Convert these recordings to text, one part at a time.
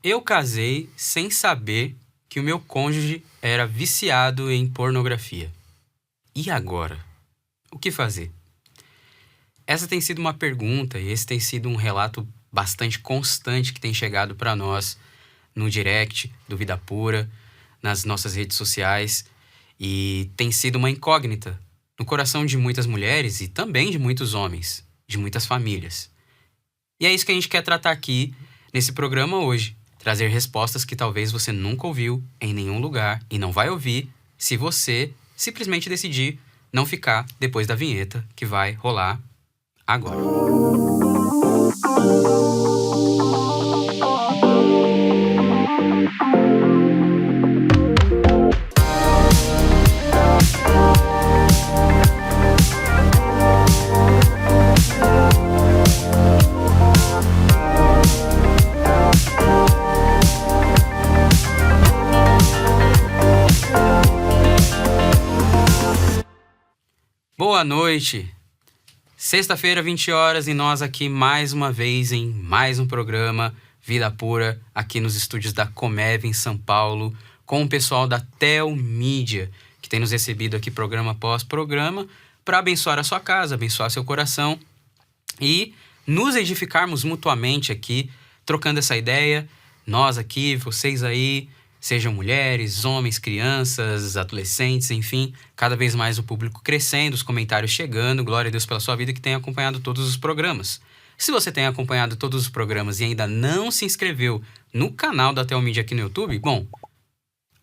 Eu casei sem saber que o meu cônjuge era viciado em pornografia. E agora? O que fazer? Essa tem sido uma pergunta e esse tem sido um relato bastante constante que tem chegado para nós no direct do Vida Pura, nas nossas redes sociais, e tem sido uma incógnita no coração de muitas mulheres e também de muitos homens, de muitas famílias. E é isso que a gente quer tratar aqui nesse programa hoje. Trazer respostas que talvez você nunca ouviu em nenhum lugar e não vai ouvir se você simplesmente decidir não ficar depois da vinheta que vai rolar agora. Boa noite! Sexta-feira, 20 horas, e nós aqui mais uma vez em mais um programa Vida Pura, aqui nos estúdios da Comev em São Paulo, com o pessoal da Tel Mídia, que tem nos recebido aqui programa após programa, para abençoar a sua casa, abençoar seu coração e nos edificarmos mutuamente aqui, trocando essa ideia, nós aqui, vocês aí, sejam mulheres, homens, crianças, adolescentes, enfim, cada vez mais o público crescendo, os comentários chegando, glória a Deus pela sua vida que tem acompanhado todos os programas. Se você tem acompanhado todos os programas e ainda não se inscreveu no canal da Tel Mídia aqui no YouTube, bom, a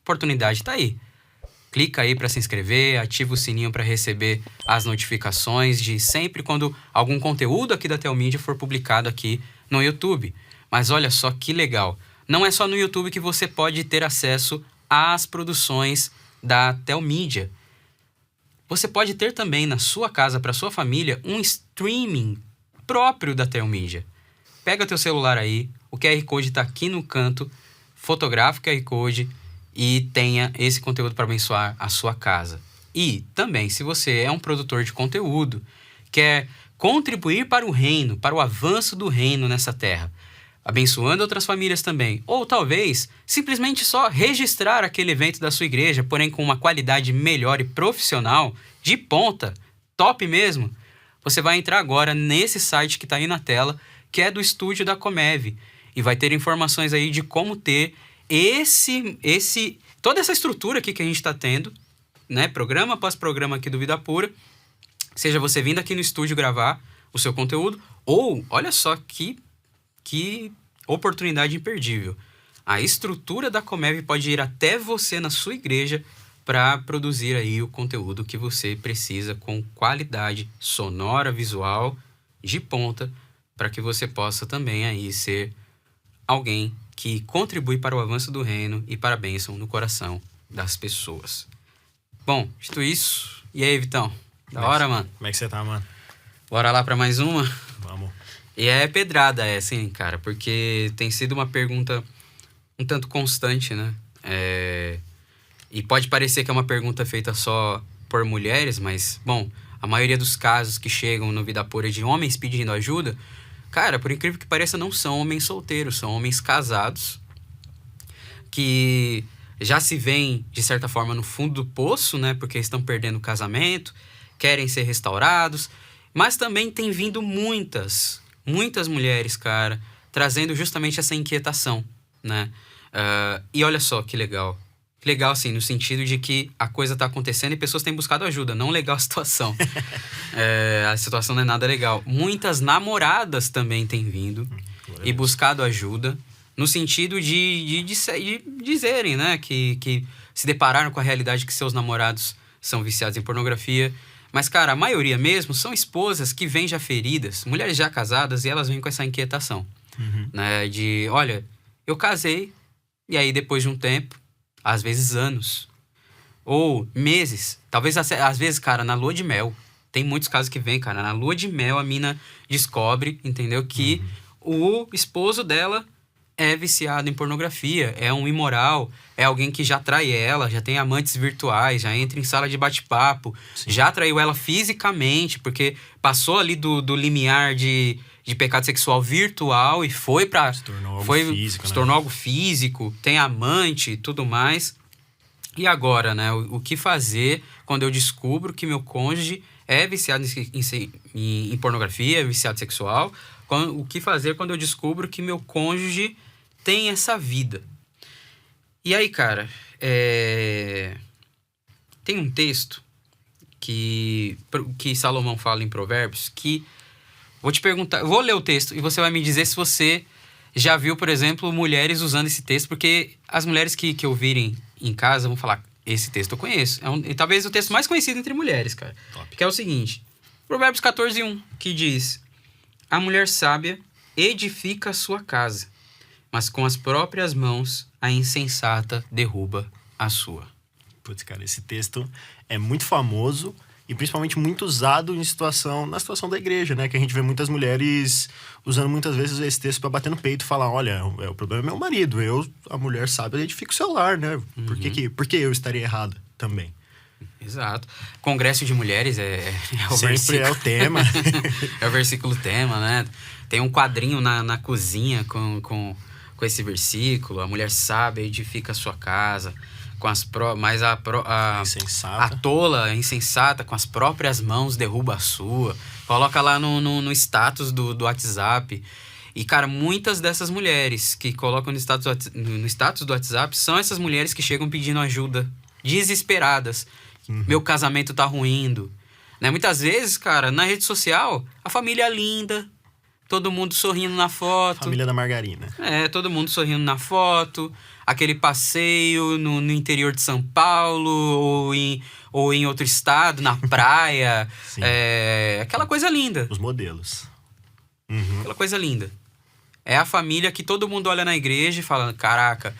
oportunidade está aí. Clica aí para se inscrever, ativa o sininho para receber as notificações de sempre quando algum conteúdo aqui da Tel Mídia for publicado aqui no YouTube. Mas olha só que legal! Não é só no YouTube que você pode ter acesso às produções da Tel Mídia. Você pode ter também na sua casa, para sua família, um streaming próprio da Tel Mídia. Pega teu celular aí, o QR Code está aqui no canto, fotografa o QR Code e tenha esse conteúdo para abençoar a sua casa. E também, se você é um produtor de conteúdo, quer contribuir para o reino, para o avanço do reino nessa terra, abençoando outras famílias também, ou talvez simplesmente só registrar aquele evento da sua igreja, porém com uma qualidade melhor e profissional, de ponta, top mesmo, você vai entrar agora nesse site que está aí na tela, que é do estúdio da Comev, e vai ter informações aí de como ter toda essa estrutura aqui que a gente está tendo, né, programa após programa aqui do Vida Pura, seja você vindo aqui no estúdio gravar o seu conteúdo, ou, olha só que oportunidade imperdível. A estrutura da Comev pode ir até você na sua igreja para produzir aí o conteúdo que você precisa com qualidade sonora, visual, de ponta, para que você possa também aí ser alguém que contribui para o avanço do reino e para a bênção no coração das pessoas. Bom, dito isso, e aí, Vitão? Da hora, mano? Como é que você tá, mano? Bora lá para mais uma? Vamos. E é pedrada essa, hein, cara? Porque tem sido uma pergunta um tanto constante, né? E pode parecer que é uma pergunta feita só por mulheres, mas, bom, a maioria dos casos que chegam no Vida Pura de homens pedindo ajuda, cara, por incrível que pareça, não são homens solteiros, são homens casados que já se veem, de certa forma, no fundo do poço, né? Porque estão perdendo o casamento, querem ser restaurados, mas também tem vindo muitas mulheres, cara, trazendo justamente essa inquietação, né? E olha só que legal. Legal, assim, no sentido de que a coisa tá acontecendo e pessoas têm buscado ajuda. Não legal a situação. A situação não é nada legal. Muitas namoradas também têm vindo e buscado ajuda, no sentido de dizerem, né, que se depararam com a realidade que seus namorados são viciados em pornografia. Mas, cara, a maioria mesmo são esposas que vêm já feridas, mulheres já casadas, e elas vêm com essa inquietação, né? De, olha, eu casei, e aí depois de um tempo, às vezes anos, ou meses, talvez às vezes, cara, na lua de mel. Tem muitos casos que vem, cara, na lua de mel a mina descobre, entendeu? Que o esposo dela é viciado em pornografia, é um imoral, é alguém que já trai ela, já tem amantes virtuais, já entra em sala de bate-papo, já traiu ela fisicamente, porque passou ali do limiar de de pecado sexual virtual e foi pra... Se tornou algo foi, físico, se né? tornou algo físico, tem amante e tudo mais. E agora, né? O que fazer quando eu descubro que meu cônjuge é viciado em pornografia, viciado sexual? O que fazer quando eu descubro que meu cônjuge tem essa vida? E aí, cara, tem um texto que Salomão fala em Provérbios que... Vou te perguntar, eu vou ler o texto e você vai me dizer se você já viu, por exemplo, mulheres usando esse texto, porque as mulheres que ouvirem em casa vão falar, esse texto eu conheço. Talvez o texto mais conhecido entre mulheres, cara. Top. Que é o seguinte, Provérbios 14:1, que diz: a mulher sábia edifica a sua casa, mas com as próprias mãos a insensata derruba a sua. Putz, cara, esse texto é muito famoso e principalmente muito usado na situação da igreja, né? Que a gente vê muitas mulheres usando muitas vezes esse texto para bater no peito e falar, olha, o problema é meu marido, a mulher sábia, edifica o seu lar, né? Por que eu estaria errado também? Exato. Congresso de mulheres é o Sempre versículo. é o tema. É o versículo tema, né? Tem um quadrinho na cozinha com esse versículo. A mulher sábia edifica a sua casa, mas Insensata. a tola, a insensata, com as próprias mãos derruba a sua. Coloca lá no status do WhatsApp. E, cara, muitas dessas mulheres que colocam no status do WhatsApp são essas mulheres que chegam pedindo ajuda, desesperadas. Meu casamento tá ruindo. Né? Muitas vezes, cara, na rede social, a família é linda, todo mundo sorrindo na foto. Família da margarina. Todo mundo sorrindo na foto. Aquele passeio no interior de São Paulo ou em outro estado, na praia. Aquela coisa linda. Os modelos. Aquela coisa linda. É a família que todo mundo olha na igreja e fala, caraca.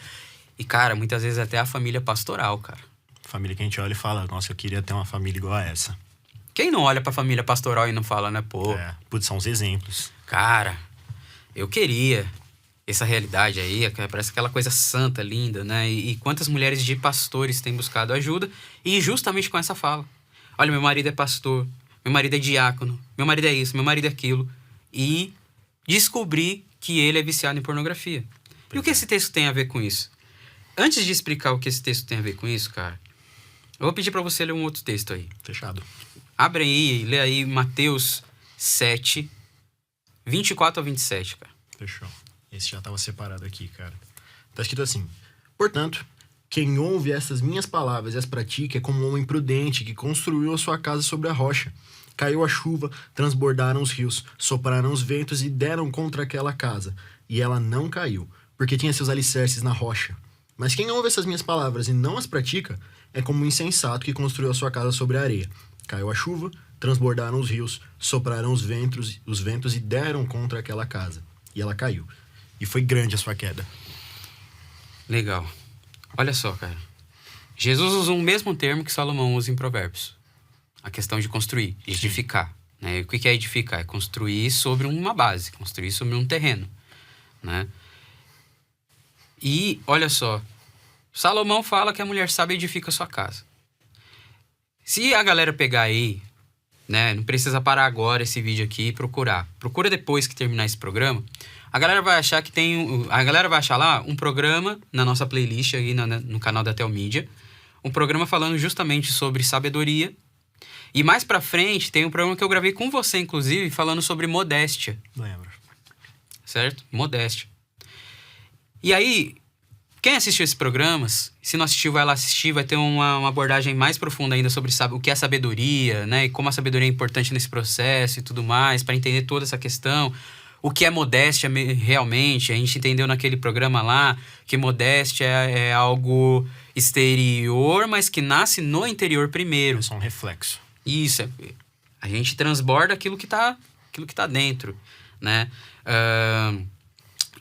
E, cara, muitas vezes até a família pastoral, cara. Família que a gente olha e fala, nossa, eu queria ter uma família igual a essa. Quem não olha pra família pastoral e não fala, né, pô? Putz, são os exemplos. Cara, eu queria essa realidade aí, parece aquela coisa santa, linda, né? E quantas mulheres de pastores têm buscado ajuda e justamente com essa fala. Olha, meu marido é pastor, meu marido é diácono, meu marido é isso, meu marido é aquilo. E descobri que ele é viciado em pornografia. E o que esse texto tem a ver com isso? Antes de explicar o que esse texto tem a ver com isso, cara, eu vou pedir pra você ler um outro texto aí. Fechado. Abre aí e lê aí Mateus 7, 24 a 27, cara. Fechou. Esse já estava separado aqui, cara. Tá escrito assim: portanto, quem ouve essas minhas palavras e as pratica é como um homem prudente que construiu a sua casa sobre a rocha. Caiu a chuva, transbordaram os rios, sopraram os ventos e deram contra aquela casa. E ela não caiu, porque tinha seus alicerces na rocha. Mas quem ouve essas minhas palavras e não as pratica é como um insensato que construiu a sua casa sobre a areia. Caiu a chuva, transbordaram os rios, sopraram os ventos e deram contra aquela casa. E ela caiu. E foi grande a sua queda. Legal. Olha só, cara. Jesus usa o mesmo termo que Salomão usa em Provérbios. A questão de construir, de edificar. Né? E o que é edificar? É construir sobre uma base, construir sobre um terreno. Né? E, olha só, Salomão fala que a mulher sábia edifica a sua casa. Se a galera pegar aí, né, não precisa parar agora esse vídeo aqui e procurar. Procura depois que terminar esse programa. A galera vai achar que a galera vai achar lá um programa na nossa playlist aí no canal da Telmídia. Um programa falando justamente sobre sabedoria. E mais pra frente tem um programa que eu gravei com você, inclusive, falando sobre modéstia. Lembro. Certo? Modéstia. E aí, quem assistiu esses programas, se não assistiu, vai lá assistir, vai ter uma abordagem mais profunda ainda sobre o que é sabedoria, né? E como a sabedoria é importante nesse processo e tudo mais, para entender toda essa questão. O que é modéstia realmente? A gente entendeu naquele programa lá que modéstia é algo exterior, mas que nasce no interior primeiro. É só um reflexo. Isso. A gente transborda aquilo que tá dentro, né?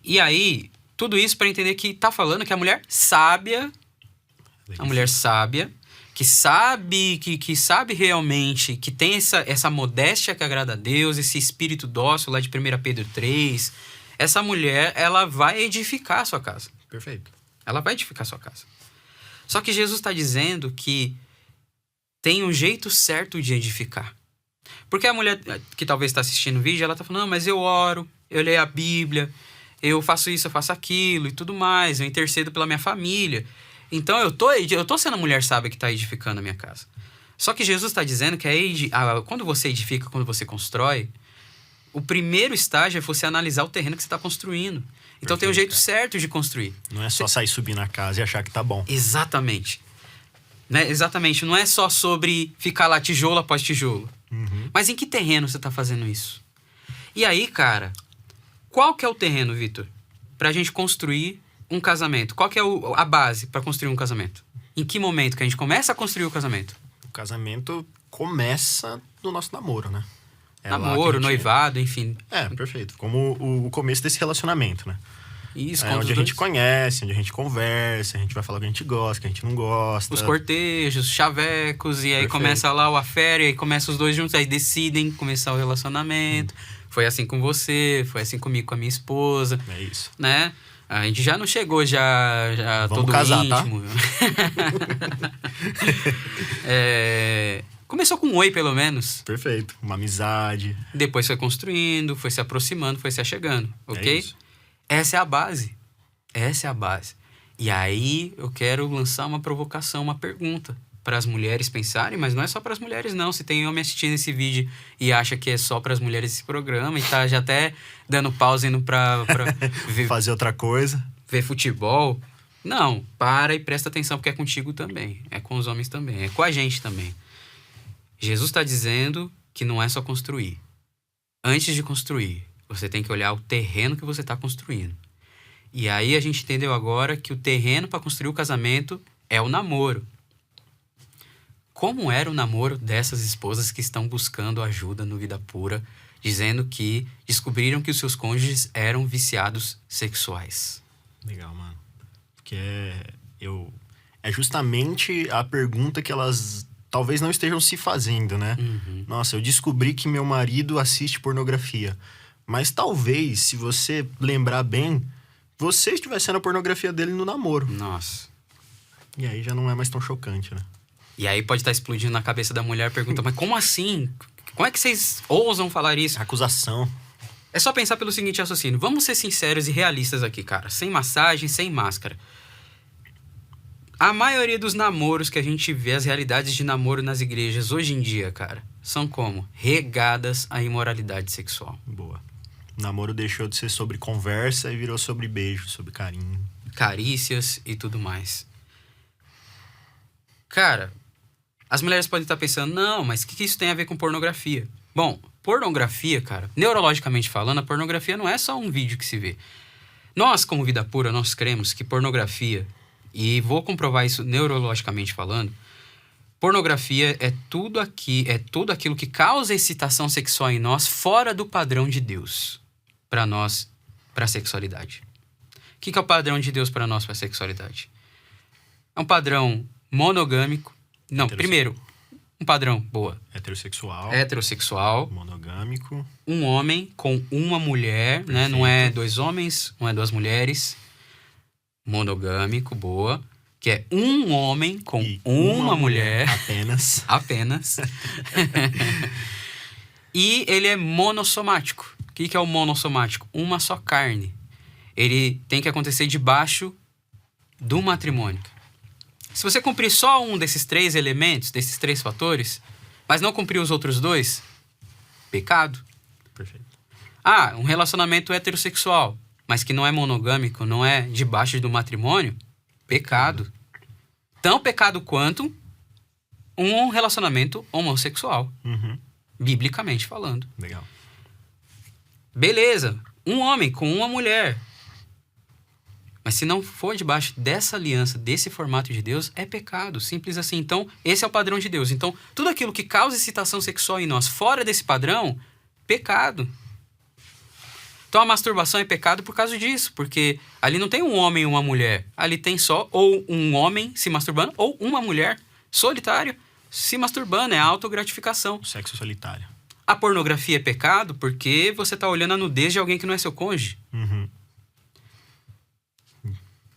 E aí, tudo isso para entender que tá falando que a mulher sábia, que sabe realmente, que tem essa modéstia que agrada a Deus, esse espírito dócil lá de 1 Pedro 3, essa mulher, ela vai edificar a sua casa. Perfeito. Ela vai edificar a sua casa. Só que Jesus está dizendo que tem um jeito certo de edificar. Porque a mulher que talvez está assistindo o vídeo, ela tá falando, não, mas eu oro, eu leio a Bíblia, eu faço isso, eu faço aquilo e tudo mais, eu intercedo pela minha família. Então eu tô sendo a mulher sábia que está edificando a minha casa. Só que Jesus está dizendo que quando você edifica, quando você constrói, o primeiro estágio é você analisar o terreno que você está construindo. Então tem um jeito certo de construir. Não é só sair subir na casa e achar que tá bom. Exatamente. Né? Exatamente. Não é só sobre ficar lá tijolo após tijolo. Mas em que terreno você está fazendo isso? E aí, cara, qual que é o terreno, Vitor, pra gente construir um casamento? Qual que é a base para construir um casamento? Em que momento que a gente começa a construir o casamento? O casamento começa no nosso namoro, né? Namoro, noivado, enfim. Perfeito. Como o começo desse relacionamento, né? Isso, onde a gente conhece, onde a gente conversa, a gente vai falar o que a gente gosta, o que a gente não gosta. Os cortejos, chavecos, e aí Perfeito. começa lá o affair, e aí começa os dois juntos, aí decidem começar o relacionamento. Foi assim com você, foi assim comigo, com a minha esposa. É isso. Né? A gente já não chegou já Vamos todo casar, íntimo. Começou com um oi, pelo menos. Perfeito. Uma amizade. Depois foi construindo, foi se aproximando, foi se achegando, ok? É isso. Essa é a base. Essa é a base. E aí eu quero lançar uma provocação, uma pergunta para as mulheres pensarem, mas não é só para as mulheres não. Se tem homem assistindo esse vídeo e acha que é só para as mulheres esse programa e tá já até dando pausa indo para fazer outra coisa, ver futebol. Não, para e presta atenção porque é contigo também. É com os homens também, é com a gente também. Jesus está dizendo que não é só construir. Antes de construir, você tem que olhar o terreno que você está construindo. E aí a gente entendeu agora que o terreno para construir o casamento é o namoro. Como era o namoro dessas esposas que estão buscando ajuda no Vida Pura, dizendo que descobriram que os seus cônjuges eram viciados sexuais? Legal, mano. Porque é justamente a pergunta que elas talvez não estejam se fazendo, né? Nossa, eu descobri que meu marido assiste pornografia. Mas talvez, se você lembrar bem, você estivesse sendo a pornografia dele no namoro. Nossa. E aí já não é mais tão chocante, né? E aí pode estar explodindo na cabeça da mulher, pergunta, mas como assim? Como é que vocês ousam falar isso? Acusação. É só pensar pelo seguinte raciocínio. Vamos ser sinceros e realistas aqui, cara. Sem massagem, sem máscara. A maioria dos namoros que a gente vê, as realidades de namoro nas igrejas hoje em dia, cara, são como? Regadas à imoralidade sexual. Boa. O namoro deixou de ser sobre conversa e virou sobre beijo, sobre carinho. Carícias e tudo mais. Cara, as mulheres podem estar pensando, não, mas o que isso tem a ver com pornografia? Bom, pornografia, cara, neurologicamente falando, a pornografia não é só um vídeo que se vê. Nós, como Vida Pura, nós cremos que pornografia, e vou comprovar isso neurologicamente falando, pornografia é tudo aquilo que causa excitação sexual em nós fora do padrão de Deus para nós, para a sexualidade. O que é o padrão de Deus para nós, para a sexualidade? É um padrão monogâmico. Não, primeiro, um padrão, boa. Heterossexual. Monogâmico. Um homem com uma mulher, né? Não é dois homens, não é duas mulheres. Monogâmico, boa. Que é um homem com uma mulher. Apenas. Apenas. E ele é monossomático. O que é o monossomático? Uma só carne. Ele tem que acontecer debaixo do matrimônio. Se você cumprir só um desses três elementos, desses três fatores, mas não cumprir os outros dois, pecado. Perfeito. Ah, um relacionamento heterossexual, mas que não é monogâmico, não é debaixo do matrimônio, pecado. Tão pecado quanto um relacionamento homossexual. Biblicamente falando. Legal. Beleza, um homem com uma mulher. Mas se não for debaixo dessa aliança, desse formato de Deus, é pecado, simples assim. Então, esse é o padrão de Deus. Então, tudo aquilo que causa excitação sexual em nós, fora desse padrão, pecado. Então, a masturbação é pecado por causa disso, porque ali não tem um homem e uma mulher. Ali tem só ou um homem se masturbando, ou uma mulher solitária se masturbando. É a autogratificação. O sexo solitário. A pornografia é pecado porque você está olhando a nudez de alguém que não é seu cônjuge.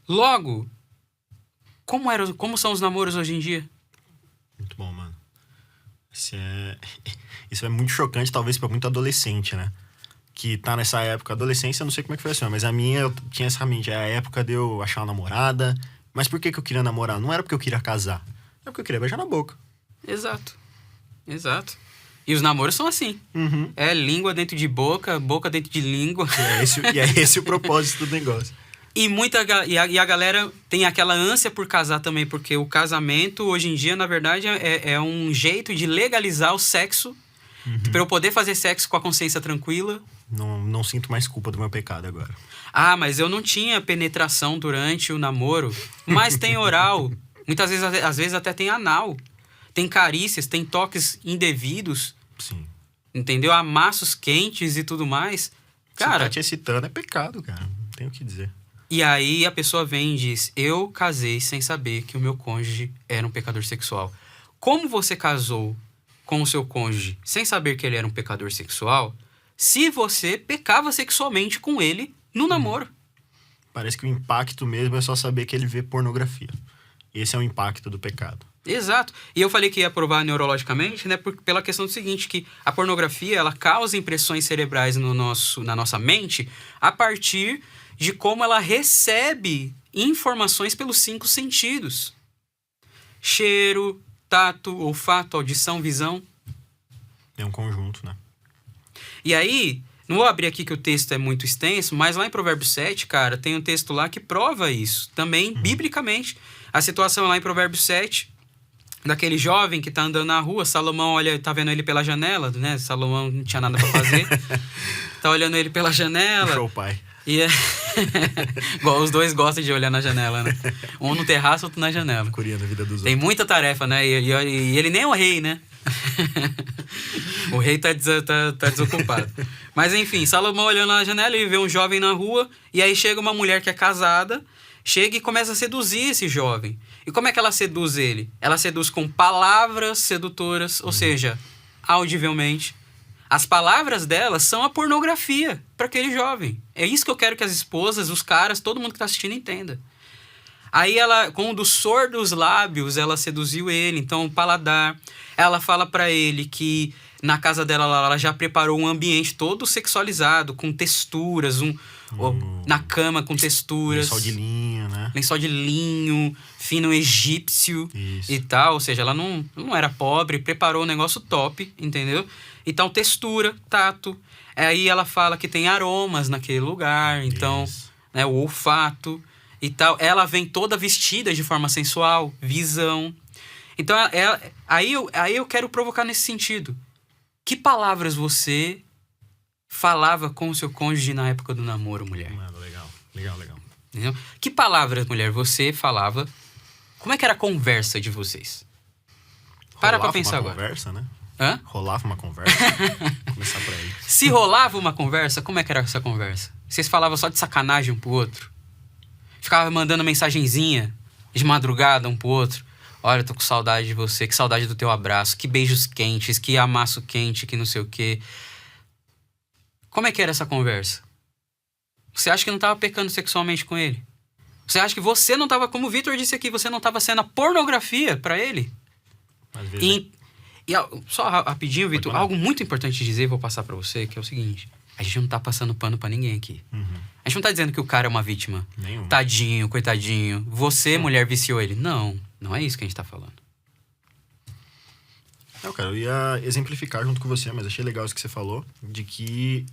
Logo, como são os namoros hoje em dia? Muito bom, mano. Isso é muito chocante, talvez, pra muito adolescente, né? Que tá nessa época. Adolescência, eu não sei como é que foi assim, mas a minha, eu tinha essa mente. É a época de eu achar uma namorada. Mas por que eu queria namorar? Não era porque eu queria casar. Era porque eu queria beijar na boca. Exato. E os namoros são assim. Uhum. É língua dentro de boca, boca dentro de língua. E é esse o propósito do negócio. E a galera tem aquela ânsia por casar também, porque o casamento, hoje em dia, na verdade, é um jeito de legalizar o sexo, pra eu poder fazer sexo com a consciência tranquila. Não sinto mais culpa do meu pecado agora. Ah, mas eu não tinha penetração durante o namoro. Mas tem oral. Muitas vezes, às vezes até tem anal. Tem carícias, tem toques indevidos. Sim. Entendeu? Amassos quentes e tudo mais. Cara, se tá te excitando, é pecado, cara. Não tenho o que dizer. e aí a pessoa vem e diz: eu casei sem saber que o meu cônjuge era um pecador sexual. Como você casou com o seu cônjuge sem saber que ele era um pecador sexual, se você pecava sexualmente com ele no namoro? Parece que o impacto mesmo é só saber que ele vê pornografia. Esse é o impacto do pecado. Exato. E eu falei que ia provar neurologicamente, né, pela questão do seguinte, que a pornografia, ela causa impressões cerebrais na nossa mente a partir de como ela recebe informações pelos 5 sentidos. Cheiro, tato, olfato, audição, visão. É um conjunto, né? E aí, não vou abrir aqui que o texto é muito extenso, mas lá em Provérbios 7, cara, tem um texto lá que prova isso, também biblicamente. A situação lá em Provérbios 7, daquele jovem que tá andando na rua, Salomão tá vendo ele pela janela, né? Salomão não tinha nada pra fazer. Tá olhando ele pela janela. Puxou o pai. E os dois gostam de olhar na janela, né? Um no terraço, outro na janela. Curia da vida dos Tem outros. muita tarefa, né? E ele nem é o rei, né? O rei tá desocupado. Mas enfim, Salomão olhando na janela, ele vê um jovem na rua, e aí chega uma mulher que é casada, chega e começa a seduzir esse jovem. E como é que ela seduz ele? Ela seduz com palavras sedutoras, ou seja, audivelmente. As palavras dela são a pornografia para aquele jovem. É isso que eu quero que as esposas, os caras, todo mundo que tá assistindo entenda. Aí ela, com um dos sordos lábios, ela seduziu ele, então o paladar. Ela fala para ele que na casa dela ela já preparou um ambiente todo sexualizado, com texturas, na cama com texturas. Lençol de linho, né? Lençol de linho, fino egípcio. Isso. E tal. Ou seja, ela não era pobre, preparou um negócio top, entendeu? Então, textura, tato. Aí ela fala que tem aromas naquele lugar, então, né, o olfato e tal. Ela vem toda vestida de forma sensual, visão. Então, aí eu quero provocar nesse sentido. Que palavras você falava com o seu cônjuge na época do namoro, mulher? Legal. Entendeu? Que palavras, mulher, você falava? Como é que era a conversa de vocês? Para pra pensar agora. Conversa, né? Hã? Rolava uma conversa. Começar por aí. Se rolava uma conversa, como é que era essa conversa? Vocês falavam só de sacanagem um pro outro? Ficava mandando mensagenzinha de madrugada um pro outro? Olha, eu tô com saudade de você, que saudade do teu abraço, que beijos quentes, que amasso quente, que não sei o quê. Como é que era essa conversa? Você acha que não tava pecando sexualmente com ele? Você acha que você não tava, como o Vitor disse aqui, você não tava sendo a pornografia pra ele? Às vezes Só rapidinho, Vitor, algo muito importante de dizer, vou passar pra você, que é o seguinte: a gente não tá passando pano pra ninguém aqui. A gente não tá dizendo que o cara é uma vítima. Nenhum. Tadinho, coitadinho. Você, mulher, viciou ele. Não é isso que a gente tá falando. Não, cara, eu ia exemplificar junto com você, mas achei legal isso que você falou, de que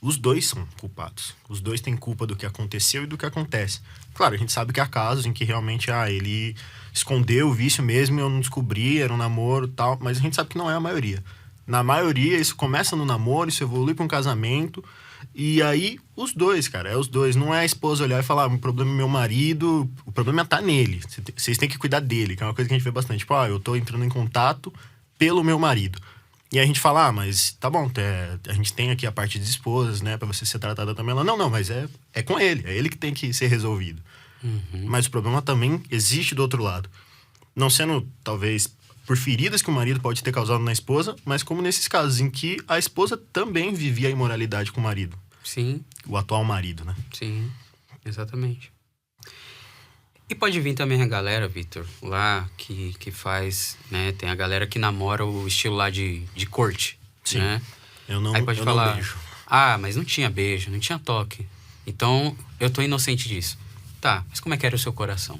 os dois são culpados. Os dois têm culpa do que aconteceu e do que acontece. Claro, a gente sabe que há casos em que realmente ele escondeu o vício mesmo e eu não descobri, era um namoro e tal, mas a gente sabe que não é a maioria. Na maioria, isso começa no namoro, isso evolui para um casamento, e aí os dois, cara, é os dois. Não é a esposa olhar e falar, o problema é meu marido, o problema tá nele. Vocês têm que cuidar dele, que é uma coisa que a gente vê bastante. Tipo, eu tô entrando em contato pelo meu marido. E aí a gente fala, mas tá bom, a gente tem aqui a parte de esposas, né, pra você ser tratada também. Ela, não, mas é com ele, é ele que tem que ser resolvido. Mas o problema também existe do outro lado. Não sendo, talvez, por feridas que o marido pode ter causado na esposa, mas como nesses casos em que a esposa também vivia a imoralidade com o marido. Sim. O atual marido, né? Sim, exatamente. E pode vir também a galera, Vitor, lá que faz, né? Tem a galera que namora o estilo lá de corte, Sim. né? Aí pode falar, não beijo. Mas não tinha beijo, não tinha toque. Então, eu tô inocente disso. Tá, mas como é que era o seu coração?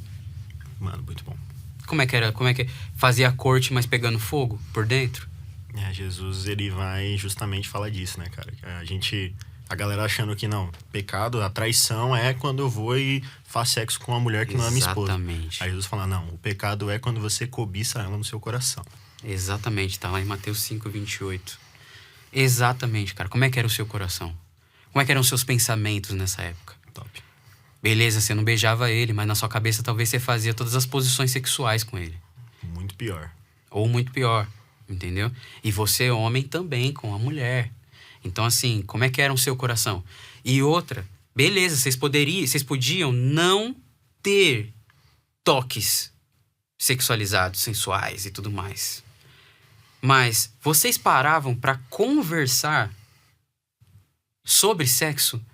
Mano, muito bom. Como é que fazia a corte, mas pegando fogo por dentro? Jesus, ele vai justamente falar disso, né, cara? A galera achando que não, pecado, a traição é quando eu vou e faço sexo com uma mulher que não é minha esposa. Exatamente. Aí Jesus fala, não, o pecado é quando você cobiça ela no seu coração. Exatamente, tá lá em Mateus 5:28. Exatamente, cara. Como é que era o seu coração? Como é que eram os seus pensamentos nessa época? Top. Beleza, você não beijava ele, mas na sua cabeça talvez você fazia todas as posições sexuais com ele. Muito pior. Ou muito pior, entendeu? E você, homem, também com a mulher. Então, assim, como é que era o seu coração? E outra, beleza, vocês podiam não ter toques sexualizados, sensuais e tudo mais. Mas vocês paravam pra conversar sobre sexo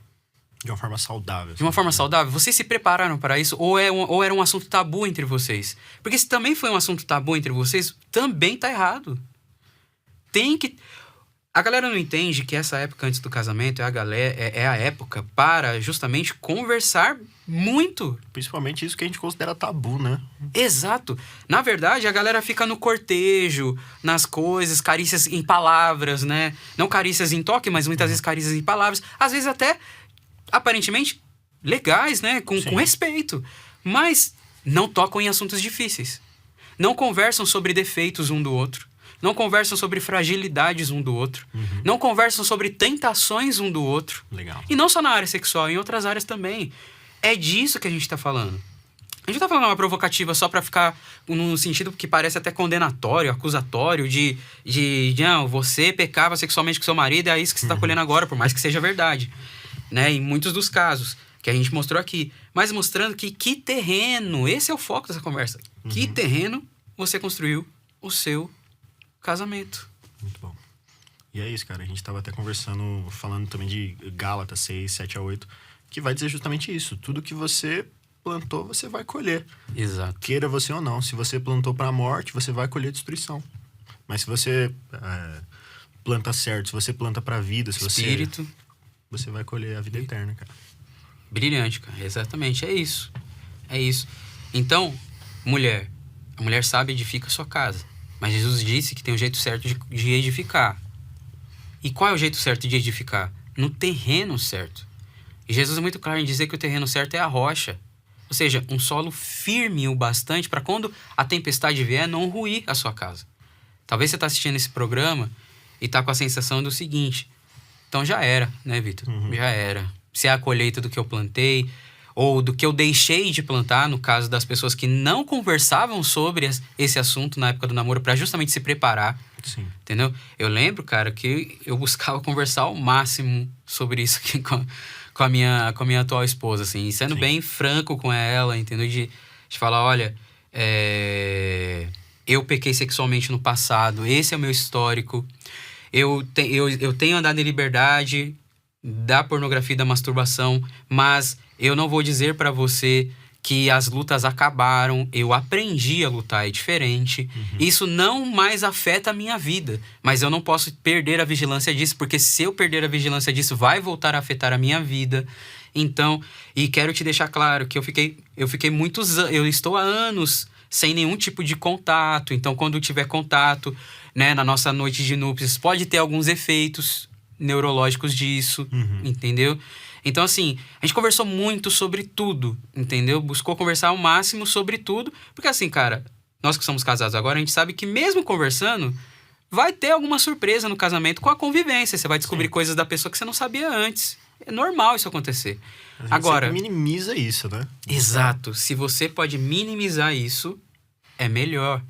De uma forma saudável. de uma forma saudável? Vocês se prepararam para isso? Ou era um assunto tabu entre vocês? Porque se também foi um assunto tabu entre vocês, também tá errado. Tem que... A galera não entende que essa época antes do casamento é a época para justamente conversar muito. Principalmente isso que a gente considera tabu, né? Exato. Na verdade, a galera fica no cortejo, nas coisas, carícias em palavras, né? Não carícias em toque, mas muitas vezes carícias em palavras. Às vezes até, aparentemente, legais, né? Com respeito. Mas não tocam em assuntos difíceis. Não conversam sobre defeitos um do outro. Não conversam sobre fragilidades um do outro. Não conversam sobre tentações um do outro. Legal. E não só na área sexual, em outras áreas também. É disso que a gente tá falando. A gente não tá falando uma provocativa só pra ficar num sentido que parece até condenatório, acusatório, de não, você pecava sexualmente com seu marido, é isso que você tá colhendo agora, por mais que seja verdade. Né? Em muitos dos casos que a gente mostrou aqui. Mas mostrando que terreno, esse é o foco dessa conversa. Que terreno você construiu o seu casamento. Muito bom. E é isso, cara. A gente tava até conversando, falando também de Gálatas 6, 7-8, que vai dizer justamente isso. Tudo que você plantou, você vai colher. Exato. Queira você ou não. Se você plantou pra morte, você vai colher destruição. Mas se você planta certo, se você planta pra vida, se Espírito. você vai colher a vida eterna, cara. Brilhante, cara. Exatamente. É isso. É isso. Então, mulher. A mulher sabe edifica a sua casa. Mas Jesus disse que tem um jeito certo de edificar. E qual é o jeito certo de edificar? No terreno certo. E Jesus é muito claro em dizer que o terreno certo é a rocha. Ou seja, um solo firme o bastante para quando a tempestade vier, não ruir a sua casa. Talvez você está assistindo esse programa e está com a sensação do seguinte. Então já era, né, Vitor? Já era. Se é a colheita do que eu plantei, ou do que eu deixei de plantar, no caso das pessoas que não conversavam sobre esse assunto na época do namoro, para justamente se preparar. Sim. Entendeu? Eu lembro, cara, que eu buscava conversar ao máximo sobre isso aqui com a minha atual esposa, assim. E sendo bem franco com ela, entendeu? De falar, olha, eu pequei sexualmente no passado, esse é o meu histórico. Eu tenho andado em liberdade da pornografia e da masturbação, mas eu não vou dizer pra você que as lutas acabaram, eu aprendi a lutar, é diferente. Isso não mais afeta a minha vida, mas eu não posso perder a vigilância disso, porque se eu perder a vigilância disso, vai voltar a afetar a minha vida. Então, e quero te deixar claro que eu fiquei muitos anos, eu estou há anos sem nenhum tipo de contato. Então, quando tiver contato, né, na nossa noite de núpcias, pode ter alguns efeitos neurológicos disso, entendeu? Então, assim, a gente conversou muito sobre tudo, entendeu? Buscou conversar ao máximo sobre tudo, porque assim, cara, nós que somos casados agora, a gente sabe que mesmo conversando, vai ter alguma surpresa no casamento com a convivência. Você vai descobrir coisas da pessoa que você não sabia antes. É normal isso acontecer. Agora, minimiza isso, né? Exato. Se você pode minimizar isso, é melhor.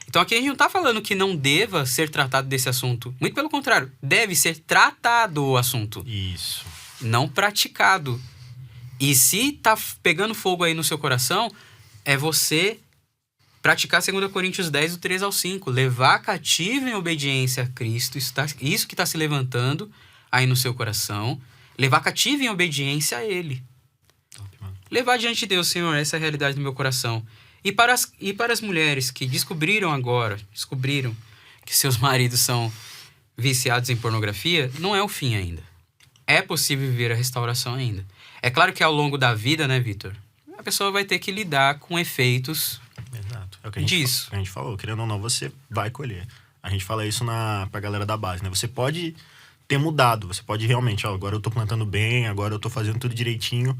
Então aqui a gente não tá falando que não deva ser tratado desse assunto. Muito pelo contrário, deve ser tratado o assunto. Isso. Não praticado. E se tá pegando fogo aí no seu coração, é você praticar 2 Coríntios 10, do 3 ao 5. Levar cativo em obediência a Cristo. Isso que está se levantando aí no seu coração. Levar cativo em obediência a Ele. Top, mano. levar diante de Deus, Senhor, essa é a realidade do meu coração. E para as mulheres que descobriram que seus maridos são viciados em pornografia, não é o fim ainda. É possível viver a restauração ainda. É claro que ao longo da vida, né, Vitor? A pessoa vai ter que lidar com efeitos. Exato. É o que disso. A gente falou, querendo ou não, você vai colher. A gente fala isso pra galera da base, né? Você pode ter mudado, você pode realmente, agora eu tô plantando bem, agora eu tô fazendo tudo direitinho,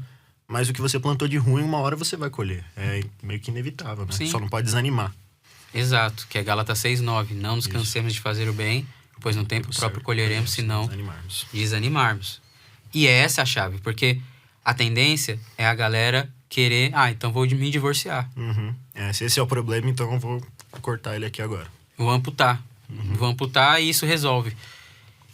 mas o que você plantou de ruim, uma hora você vai colher. É meio que inevitável, né? Sim. Só não pode desanimar. Exato, que é Gálatas 6:9. Não nos cansemos de fazer o bem, pois no tempo próprio colheremos, se não desanimarmos. E essa é a chave, porque a tendência é a galera querer, então vou me divorciar. Uhum. Se esse é o problema, então eu vou cortar ele aqui agora. Vou amputar. Vou amputar e isso resolve.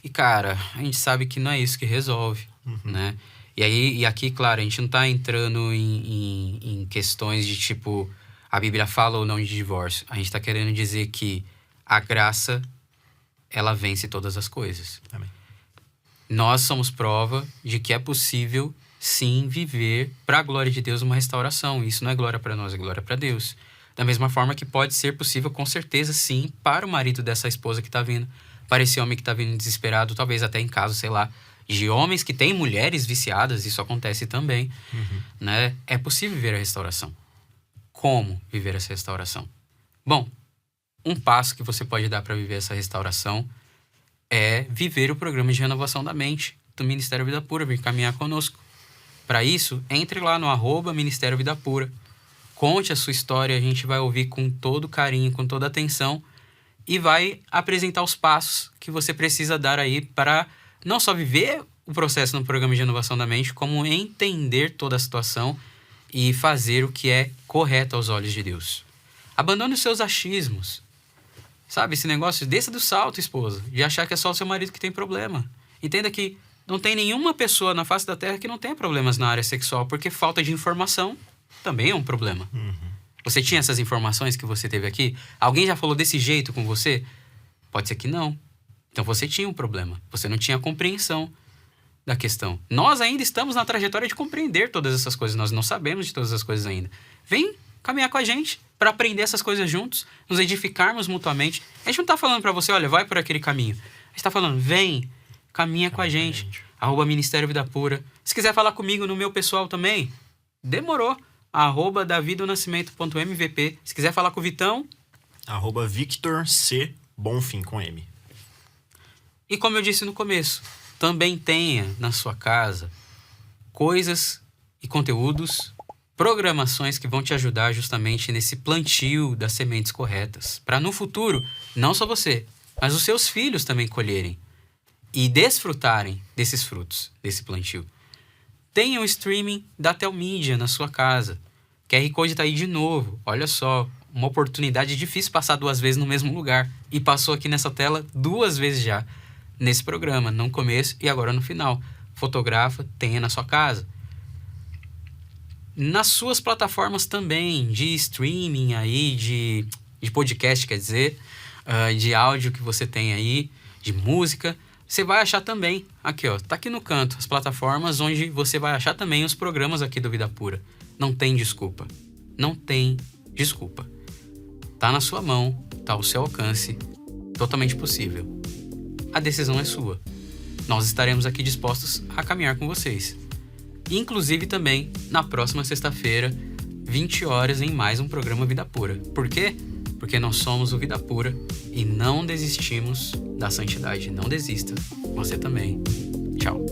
E, cara, a gente sabe que não é isso que resolve, né? E aqui, claro, a gente não tá entrando em questões de tipo, a Bíblia fala ou não de divórcio. A gente tá querendo dizer que a graça, ela vence todas as coisas. Amém. Nós somos prova de que é possível, sim, viver para a glória de Deus uma restauração. Isso não é glória para nós, é glória para Deus. Da mesma forma que pode ser possível, com certeza, sim, para o marido dessa esposa que tá vindo, para esse homem que tá vindo desesperado, talvez até em caso, sei lá, de homens que têm mulheres viciadas, isso acontece também, né? É possível viver a restauração. Como viver essa restauração? Bom, um passo que você pode dar para viver essa restauração é viver o programa de renovação da mente do Ministério Vida Pura, vir caminhar conosco. Para isso, entre lá no @Ministério Vida Pura, conte a sua história, a gente vai ouvir com todo carinho, com toda atenção e vai apresentar os passos que você precisa dar aí para não só viver o processo no programa de renovação da mente, como entender toda a situação e fazer o que é correto aos olhos de Deus. Abandone os seus achismos. Sabe, esse negócio, desça do salto, esposa, de achar que é só o seu marido que tem problema. Entenda que não tem nenhuma pessoa na face da terra que não tenha problemas na área sexual, porque falta de informação também é um problema. Você tinha essas informações que você teve aqui? Alguém já falou desse jeito com você? Pode ser que não. Então você tinha um problema. Você não tinha compreensão da questão. Nós ainda estamos na trajetória de compreender todas essas coisas. Nós não sabemos de todas as coisas ainda. Vem caminhar com a gente para aprender essas coisas juntos, nos edificarmos mutuamente. A gente não tá falando para você, olha, vai por aquele caminho. A gente tá falando, vem, caminha com a gente. @Ministério Vida Pura. Se quiser falar comigo no meu pessoal também, demorou. @davidonascimento.mvp. Se quiser falar com o Vitão, @Victor C. Bonfim com M. E como eu disse no começo, também tenha na sua casa coisas e conteúdos, programações que vão te ajudar justamente nesse plantio das sementes corretas. Para no futuro, não só você, mas os seus filhos também colherem e desfrutarem desses frutos, desse plantio. Tenha o streaming da Telmídia na sua casa. QR Code tá aí de novo. Olha só, uma oportunidade difícil passar 2 vezes no mesmo lugar. E passou aqui nessa tela 2 vezes já. Nesse programa, no começo e agora no final. Fotografa, tenha na sua casa. Nas suas plataformas também, de streaming aí, de podcast, quer dizer, de áudio que você tem aí, de música, você vai achar também, aqui ó, tá aqui no canto, as plataformas onde você vai achar também os programas aqui do Vida Pura. Não tem desculpa. Não tem desculpa. Tá na sua mão, tá ao seu alcance, totalmente possível. A decisão é sua. Nós estaremos aqui dispostos a caminhar com vocês. Inclusive também na próxima sexta-feira, 20 horas, em mais um programa Vida Pura. Por quê? Porque nós somos o Vida Pura e não desistimos da santidade. Não desista. Você também. Tchau.